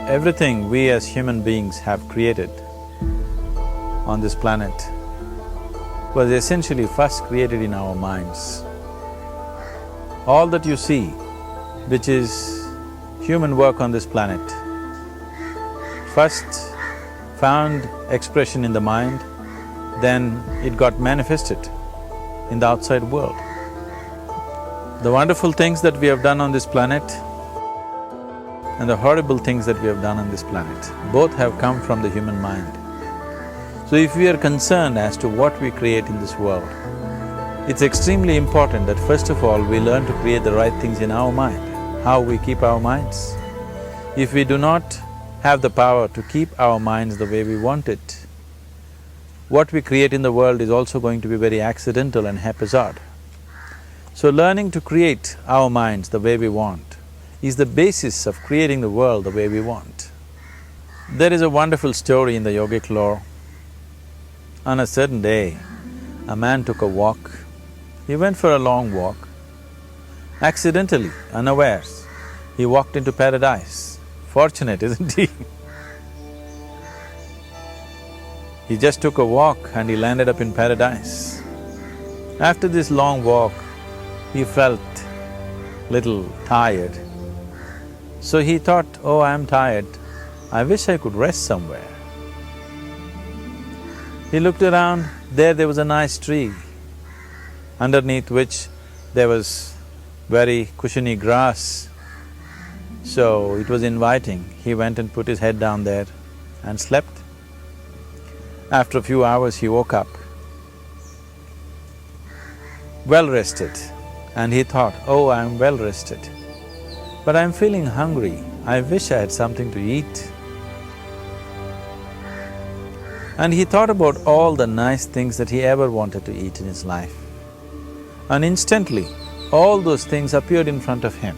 Everything we as human beings have created on this planet was essentially first created in our minds. All that you see, which is human work on this planet, first found expression in the mind, then it got manifested in the outside world. The wonderful things that we have done on this planet and the horrible things that we have done on this planet, both have come from the human mind. So if we are concerned as to what we create in this world, it's extremely important that first of all we learn to create the right things in our mind, how we keep our minds. If we do not have the power to keep our minds the way we want it, what we create in the world is also going to be very accidental and haphazard. So learning to create our minds the way we want is the basis of creating the world the way we want. There is a wonderful story in the yogic lore. On a certain day, a man took a walk. He went for a long walk. Accidentally, unawares, he walked into paradise. Fortunate, isn't he? He just took a walk and he landed up in paradise. After this long walk, he felt little tired. So he thought, oh, I'm tired, I wish I could rest somewhere. He looked around, there was a nice tree, underneath which there was very cushiony grass. So it was inviting. He went and put his head down there and slept. After a few hours he woke up, well rested, and he thought, oh, I'm well rested, but I'm feeling hungry, I wish I had something to eat. And he thought about all the nice things that he ever wanted to eat in his life. And instantly, all those things appeared in front of him.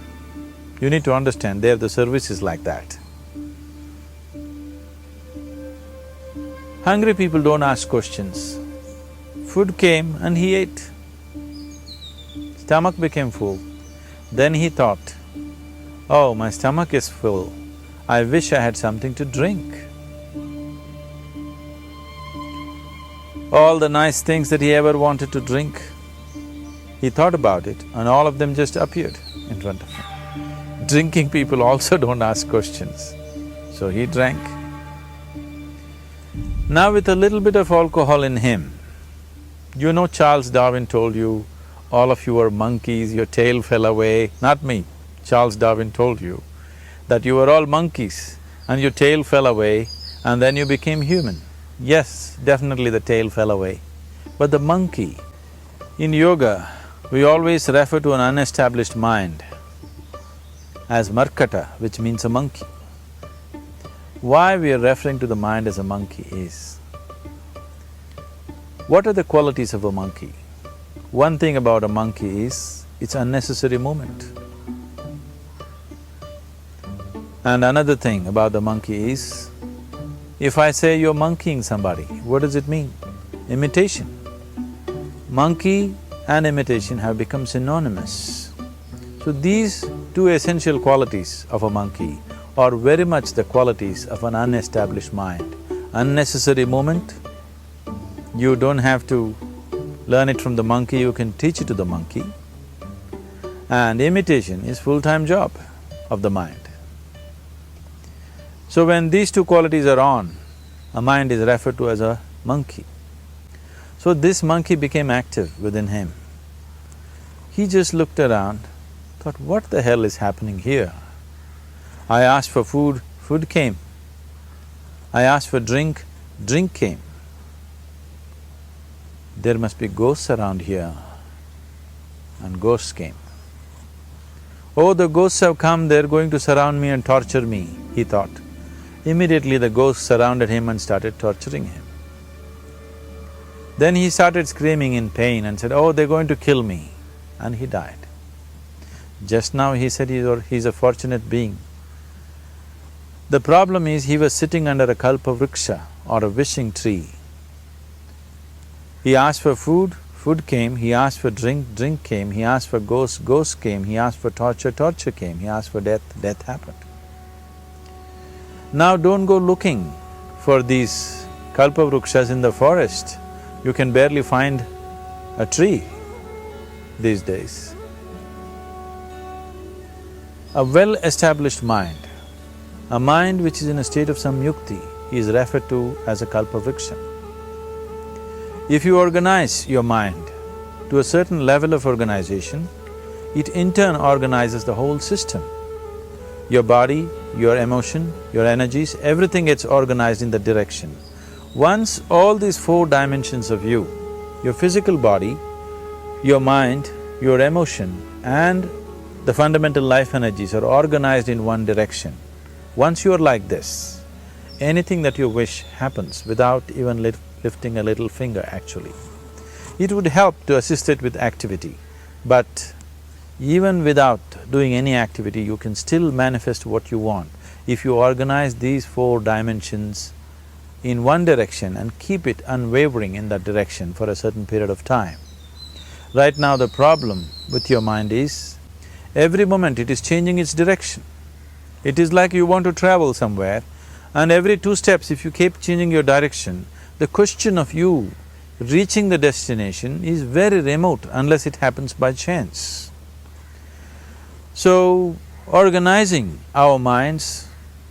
You need to understand, the service is like that. Hungry people don't ask questions. Food came and he ate. Stomach became full. Then he thought, oh, my stomach is full, I wish I had something to drink. All the nice things that he ever wanted to drink, he thought about it and all of them just appeared in front of him. Drinking people also don't ask questions, so he drank. Now with a little bit of alcohol in him, you know Charles Darwin told you, all of you are monkeys, your tail fell away. Not me, Charles Darwin told you that you were all monkeys and your tail fell away and then you became human. Yes, definitely the tail fell away. But the monkey, in yoga, we always refer to an unestablished mind as Markata, which means a monkey. Why we are referring to the mind as a monkey is, what are the qualities of a monkey? One thing about a monkey is, it's unnecessary movement. And another thing about the monkey is, if I say you're monkeying somebody, what does it mean? Imitation. Monkey and imitation have become synonymous. So these two essential qualities of a monkey are very much the qualities of an unestablished mind. Unnecessary movement, you don't have to learn it from the monkey, you can teach it to the monkey. And imitation is full-time job of the mind. So when these two qualities are on, a mind is referred to as a monkey. So this monkey became active within him. He just looked around, thought, what the hell is happening here? I asked for food, food came. I asked for drink, drink came. There must be ghosts around here, and ghosts came. Oh, the ghosts have come, they're going to surround me and torture me, he thought. Immediately the ghosts surrounded him and started torturing him. Then he started screaming in pain and said, oh, they're going to kill me, and he died. Just now he said he's a fortunate being. The problem is he was sitting under a kalpa vriksha or a wishing tree. He asked for food, food came, he asked for drink, drink came, he asked for ghost, ghost came, he asked for torture, torture came, he asked for death, death happened. Now don't go looking for these kalpavrukshas in the forest. You can barely find a tree these days. A well-established mind, a mind which is in a state of samyukti, is referred to as a kalpavriksha. If you organize your mind to a certain level of organization, it in turn organizes the whole system. Your body, your emotion, your energies, everything gets organized in that direction. Once all these four dimensions of you, your physical body, your mind, your emotion and the fundamental life energies are organized in one direction, once you are like this, anything that you wish happens without even lifting a little finger actually. It would help to assist it with activity, but even without doing any activity, you can still manifest what you want if you organize these four dimensions in one direction and keep it unwavering in that direction for a certain period of time. Right now the problem with your mind is, every moment it is changing its direction. It is like you want to travel somewhere and every 2 steps if you keep changing your direction, the question of you reaching the destination is very remote unless it happens by chance. So, organizing our minds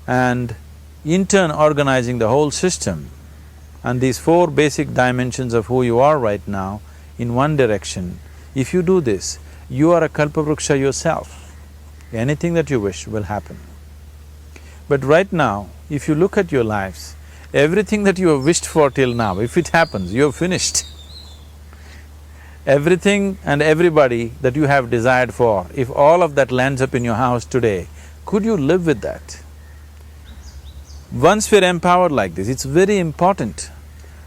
and in turn organizing the whole system and these four basic dimensions of who you are right now in one direction, if you do this, you are a kalpavruksha yourself. Anything that you wish will happen. But right now, if you look at your lives, everything that you have wished for till now, if it happens, you have finished. Everything and everybody that you have desired for, if all of that lands up in your house today, could you live with that? Once we're empowered like this, it's very important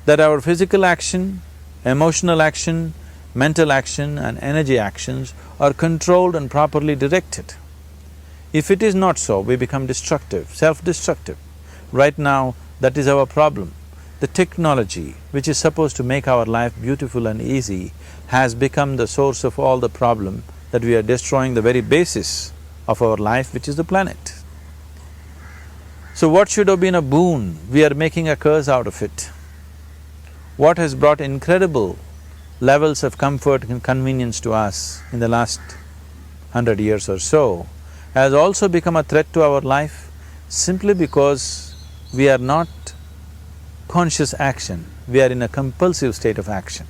that our physical action, emotional action, mental action and energy actions are controlled and properly directed. If it is not so, we become destructive, self-destructive. Right now, that is our problem. The technology, which is supposed to make our life beautiful and easy, has become the source of all the problem that we are destroying the very basis of our life, which is the planet. So what should have been a boon, we are making a curse out of it. What has brought incredible levels of comfort and convenience to us in the last 100 years or so has also become a threat to our life simply because we are not conscious action, we are in a compulsive state of action.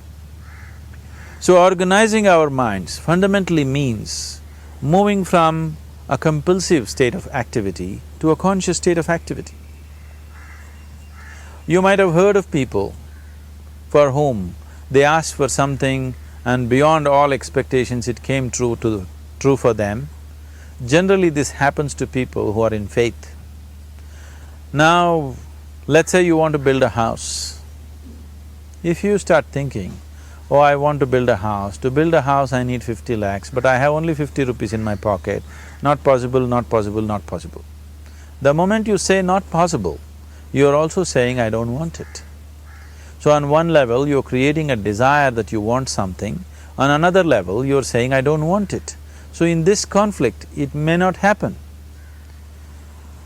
So organizing our minds fundamentally means moving from a compulsive state of activity to a conscious state of activity. You might have heard of people for whom they asked for something and beyond all expectations it came true for them. Generally this happens to people who are in faith. Now, let's say you want to build a house. If you start thinking, oh, I want to build a house, to build a house I need 50 lakhs, but I have only 50 rupees in my pocket, not possible, not possible, not possible. The moment you say not possible, you are also saying, I don't want it. So on one level, you're creating a desire that you want something, on another level, you're saying, I don't want it. So in this conflict, it may not happen.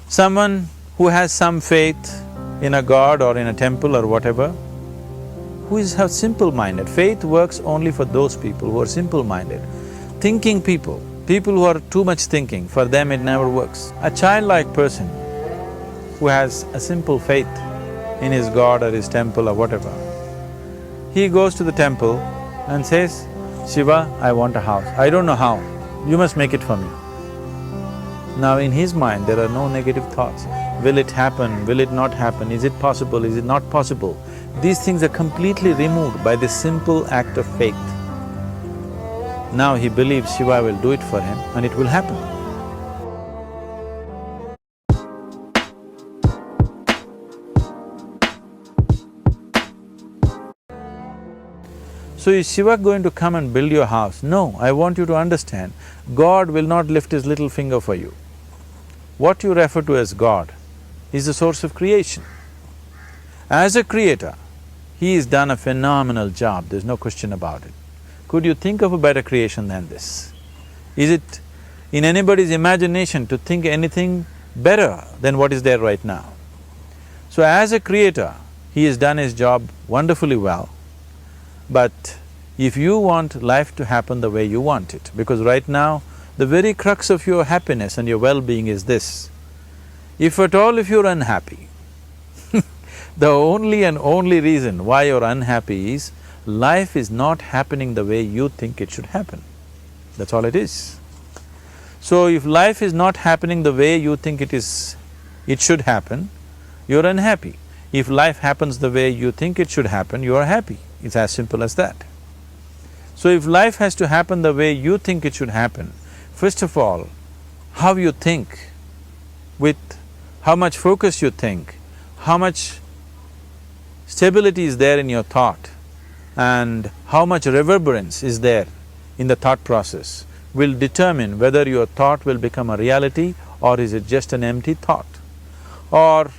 Someone who has some faith in a god or in a temple or whatever, who is simple-minded. Faith works only for those people who are simple-minded. Thinking people, people who are too much thinking, for them it never works. A childlike person who has a simple faith in his god or his temple or whatever, he goes to the temple and says, Shiva, I want a house. I don't know how, you must make it for me. Now in his mind there are no negative thoughts. Will it happen? Will it not happen? Is it possible? Is it not possible? These things are completely removed by this simple act of faith. Now he believes Shiva will do it for him and it will happen. So is Shiva going to come and build your house? No, I want you to understand, God will not lift his little finger for you. What you refer to as God is the source of creation. As a creator, he has done a phenomenal job, there's no question about it. Could you think of a better creation than this? Is it in anybody's imagination to think anything better than what is there right now. So as a creator, he has done his job wonderfully well, but if you want life to happen the way you want it, because right now, the very crux of your happiness and your well-being is this: if at all if you're unhappy, the only and only reason why you're unhappy is life is not happening the way you think it should happen. That's all it is. So if life is not happening the way you think it should happen, you're unhappy. If life happens the way you think it should happen, you are happy. It's as simple as that. So if life has to happen the way you think it should happen, first of all, how you think, with how much focus you think, how much stability is there in your thought, and how much reverberance is there in the thought process will determine whether your thought will become a reality or is it just an empty thought. Or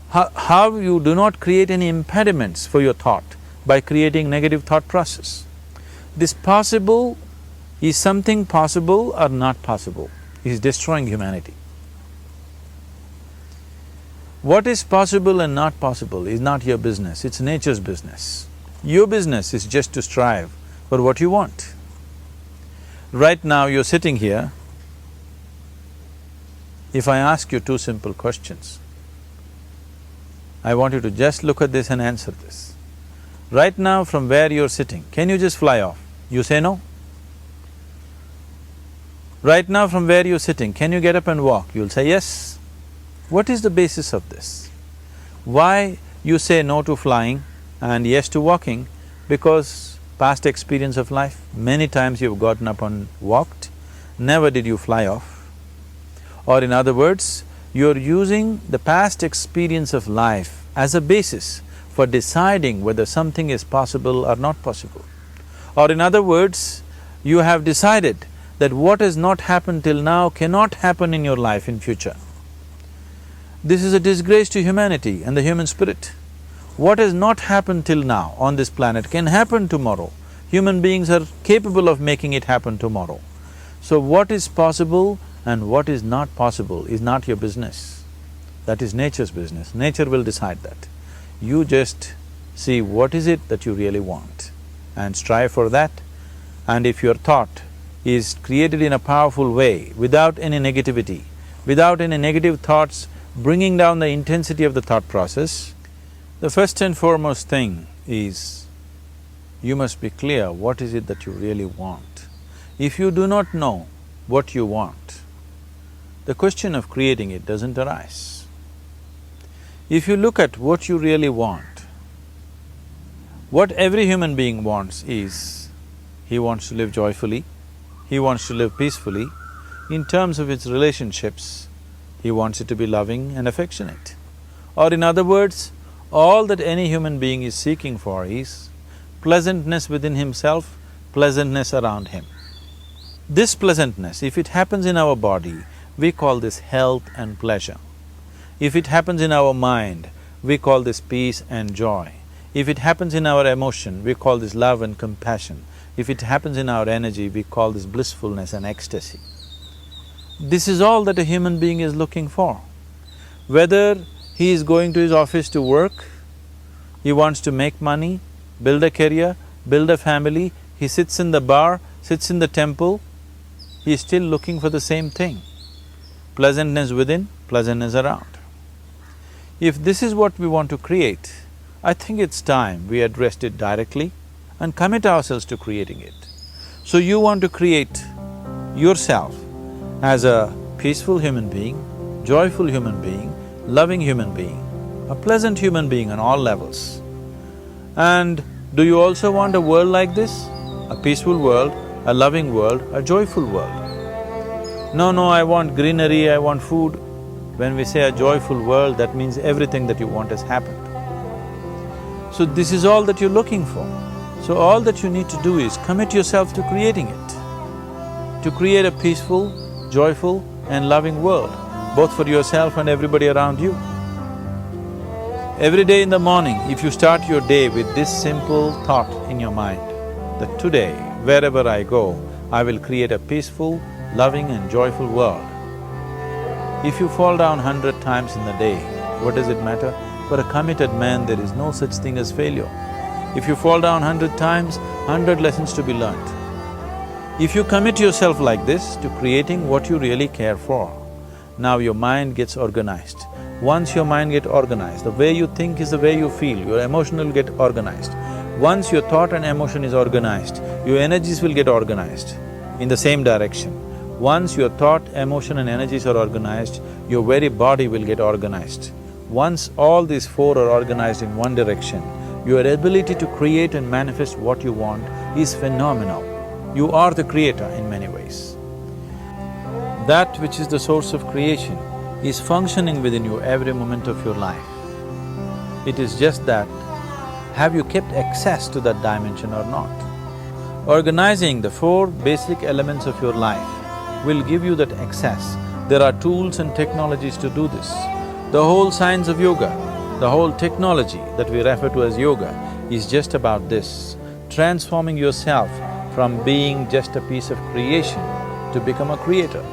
how you do not create any impediments for your thought by creating negative thought process. This possible is something possible or not possible is destroying humanity. What is possible and not possible is not your business, it's nature's business. Your business is just to strive for what you want. Right now you're sitting here, if I ask you two simple questions, I want you to just look at this and answer this. Right now from where you're sitting, can you just fly off? You say no. Right now from where you're sitting, can you get up and walk? You'll say yes. What is the basis of this? Why you say no to flying and yes to walking? Because past experience of life, many times you've gotten up and walked, never did you fly off. Or in other words, you're using the past experience of life as a basis for deciding whether something is possible or not possible. Or in other words, you have decided that what has not happened till now cannot happen in your life in future. This is a disgrace to humanity and the human spirit. What has not happened till now on this planet can happen tomorrow. Human beings are capable of making it happen tomorrow. So what is possible and what is not possible is not your business. That is nature's business. Nature will decide that. You just see what is it that you really want and strive for that. And if your thought is created in a powerful way, without any negativity, without any negative thoughts bringing down the intensity of the thought process, the first and foremost thing is you must be clear what is it that you really want. If you do not know what you want, the question of creating it doesn't arise. If you look at what you really want, what every human being wants is, he wants to live joyfully, he wants to live peacefully. In terms of its relationships, he wants it to be loving and affectionate. Or in other words, all that any human being is seeking for is pleasantness within himself, pleasantness around him. This pleasantness, if it happens in our body, we call this health and pleasure. If it happens in our mind, we call this peace and joy. If it happens in our emotion, we call this love and compassion. If it happens in our energy, we call this blissfulness and ecstasy. This is all that a human being is looking for. Whether he is going to his office to work, he wants to make money, build a career, build a family, he sits in the bar, sits in the temple, he is still looking for the same thing. Pleasantness within, pleasantness around. If this is what we want to create, I think it's time we addressed it directly and commit ourselves to creating it. So you want to create yourself as a peaceful human being, joyful human being, loving human being, a pleasant human being on all levels. And do you also want a world like this? A peaceful world, a loving world, a joyful world? No, I want greenery, I want food. When we say a joyful world, that means everything that you want has happened. So this is all that you're looking for. So all that you need to do is commit yourself to creating it, to create a peaceful, joyful and loving world, both for yourself and everybody around you. Every day in the morning, if you start your day with this simple thought in your mind, that today, wherever I go, I will create a peaceful, loving and joyful world. If you fall down 100 times in a day, what does it matter? For a committed man, there is no such thing as failure. If you fall down 100 times, 100 lessons to be learnt. If you commit yourself like this to creating what you really care for, now your mind gets organized. Once your mind gets organized, the way you think is the way you feel, your emotion will get organized. Once your thought and emotion is organized, your energies will get organized in the same direction. Once your thought, emotion and energies are organized, your very body will get organized. Once all these four are organized in one direction, your ability to create and manifest what you want is phenomenal. You are the creator in many ways. That which is the source of creation is functioning within you every moment of your life. It is just that, have you kept access to that dimension or not? Organizing the four basic elements of your life will give you that access. There are tools and technologies to do this. The whole science of yoga, the whole technology that we refer to as yoga is just about this, transforming yourself from being just a piece of creation to become a creator.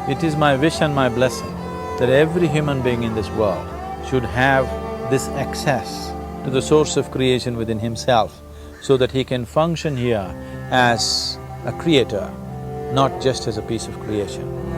It is my wish and my blessing that every human being in this world should have this access to the source of creation within himself so that he can function here as a creator, not just as a piece of creation.